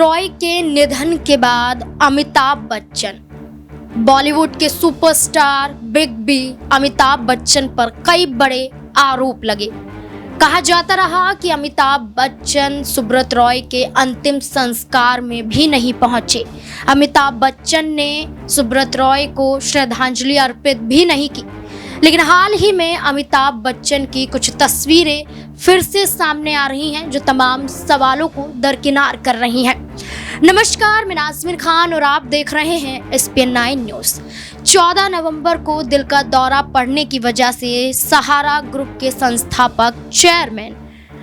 रॉय के निधन के बाद अमिताभ बच्चन, बॉलीवुड के superstar big B Amitabh Bachchan पर कई बड़े आरोप लगे। कहा जाता रहा कि अमिताभ बच्चन सुब्रत रॉय के अंतिम संस्कार में भी नहीं पहुंचे। अमिताभ बच्चन ने सुब्रत रॉय को श्रद्धांजलि अर्पित भी नहीं की। लेकिन हाल ही में अमिताभ बच्चन की कुछ तस्वीरें फिर से सामने आ रही हैं जो तमाम सवालों को दरकिनार कर रही हैं। नमस्कार, मैं नाज़मीन खान और आप देख रहे हैं SPN9 न्यूज़। 14 नवंबर को दिल का दौरा पड़ने की वजह से सहारा ग्रुप के संस्थापक चेयरमैन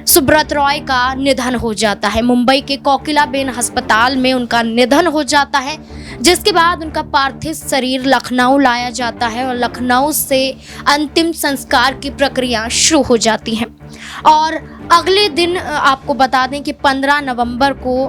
सुब्रत रॉय का निधन हो जाता है। मुंबई के कोकिलाबेन अस्पताल में उनका निधन हो जाता है, जिसके बाद उनका पार्थिव शरीर लखनऊ लाया जाता है और लखनऊ से अंतिम संस्कार की प्रक्रिया शुरू हो जाती है। और अगले दिन आपको बता दें कि 15 नवंबर को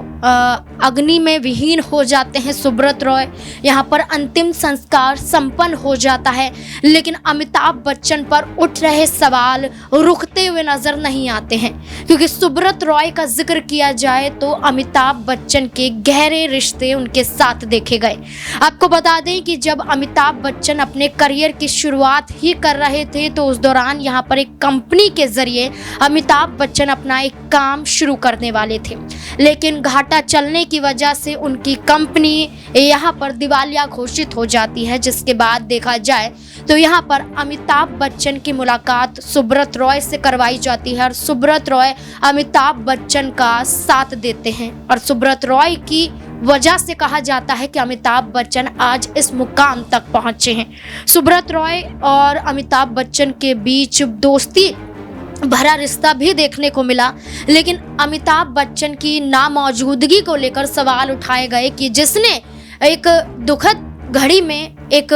अग्नि में विहीन हो जाते हैं सुब्रत रॉय। यहाँ पर अंतिम संस्कार संपन्न हो जाता है, लेकिन अमिताभ बच्चन पर उठ रहे सवाल रुकते हुए नजर नहीं आते हैं, क्योंकि सुब्रत रॉय का जिक्र किया जाए तो अमिताभ बच्चन के गहरे रिश्ते उनके साथ देखे गए। आपको बता दें कि जब अमिताभ बच्चन अपने करियर की शुरुआत ही कर रहे थे तो उस दौरान यहाँ पर एक कंपनी के जरिए अमिताभ बच्चन अपना एक काम शुरू करने वाले थे, लेकिन घाटा चलने की वजह से उनकी कंपनी यहाँ पर दिवालिया घोषित हो जाती है। जिसके बाद देखा जाए तो यहाँ पर अमिताभ बच्चन की मुलाकात सुब्रत रॉय से करवाई जाती है और सुब्रत रॉय अमिताभ बच्चन का साथ देते हैं और सुब्रत रॉय की वजह से कहा जाता है कि अमिताभ बच्चन आज इस मुकाम तक पहुंचे हैं। सुब्रत रॉय और अमिताभ बच्चन के बीच दोस्ती भरा रिश्ता भी देखने को मिला, लेकिन अमिताभ बच्चन की नामौजूदगी को लेकर सवाल उठाए गए कि जिसने एक दुखद घड़ी में एक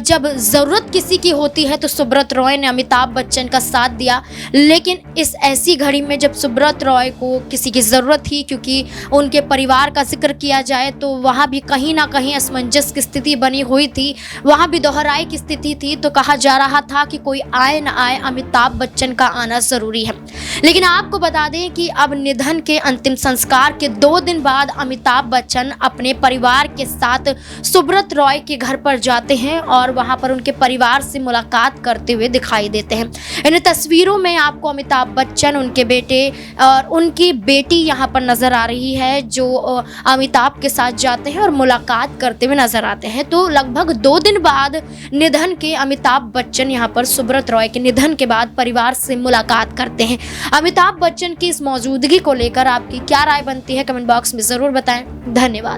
जब ज़रूरत किसी की होती है तो सुब्रत रॉय ने अमिताभ बच्चन का साथ दिया, लेकिन इस ऐसी घड़ी में जब सुब्रत रॉय को किसी की ज़रूरत थी, क्योंकि उनके परिवार का जिक्र किया जाए तो वहाँ भी कहीं ना कहीं असमंजस की स्थिति बनी हुई थी, वहाँ भी दोहराई की स्थिति थी, तो कहा जा रहा था कि कोई आए ना आए अमिताभ बच्चन का आना ज़रूरी है। लेकिन आपको बता दें कि अब निधन के अंतिम संस्कार के 2 दिन बाद अमिताभ बच्चन अपने परिवार के साथ सुब्रत रॉय के घर पर जाते हैं और वहां पर उनके परिवार से मुलाकात करते हुए दिखाई देते हैं। इन तस्वीरों में आपको अमिताभ बच्चन, उनके बेटे और उनकी बेटी यहां पर नजर आ रही है, जो अमिताभ के साथ जाते हैं और मुलाकात करते हुए नजर आते हैं। तो लगभग 2 दिन बाद निधन के अमिताभ बच्चन यहां पर सुब्रत रॉय के निधन के बाद परिवार से मुलाकात करते हैं। अमिताभ बच्चन की इस मौजूदगी को लेकर आपकी क्या राय बनती है, कमेंट बॉक्स में जरूर बताएं। धन्यवाद।